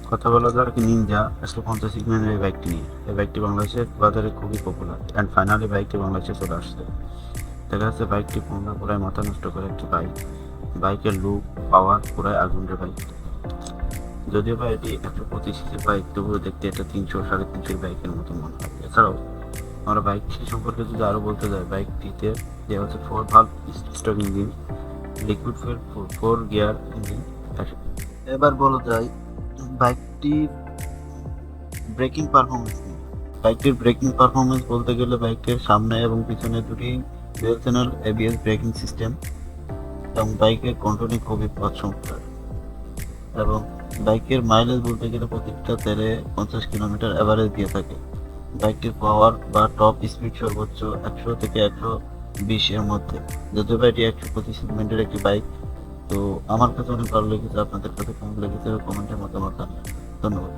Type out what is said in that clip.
কথা বলা যাক নিনজা 150 সিগন্যালের এই বাইকটি নিয়ে। এই বাইকটি বাংলাদেশের বাজারে খুবই পপুলার অ্যান্ড ফাইনালি বাইকটি বাংলাদেশে চলে আসছে। দেখা যাচ্ছে বাইকটি পুরাই মাথা নষ্ট করে একটি বাইক। বাইকের লুক পাওয়ার পুরাই আগুনের বাইক। যদিও বা এটি 125 সিসির বাইক, তবুও দেখতে এটা 300-350 বাইকের মতো মনে হয়। এছাড়াও আমরা বাইকটি সম্পর্কে যদি আরও বলতে যাই, বাইকটিতে দেওয়া হচ্ছে 4 valve stock engine, liquid fuel 4 gear engine. এবার বলা যায় বাইকটির ব্রেকিং পারফরমেন্স নিয়ে। বাইকটির ব্রেকিং পারফরমেন্স বলতে গেলে বাইকের সামনে এবং পিছনে দুটি dual channel ABS braking system এবং বাইকের কন্ট্রোলিং খুবই চমৎকার। এবং বাইকের মাইলেজ বলতে গেলে প্রতিটা তেলে 50 কিলোমিটার অ্যাভারেজ দিয়ে থাকে। বাইকটির পাওয়ার বা টপ স্পিড সর্বোচ্চ 100 থেকে 120 এর মধ্যে। যদিও বা এটি 125 সেগমেন্টের একটি বাইক। তো আমার কাছে অনেক ভালো লেগেছে। আপনাদের কাছে কেমন লেগেছে কমেন্টের মতামত জানাবেন। ধন্যবাদ।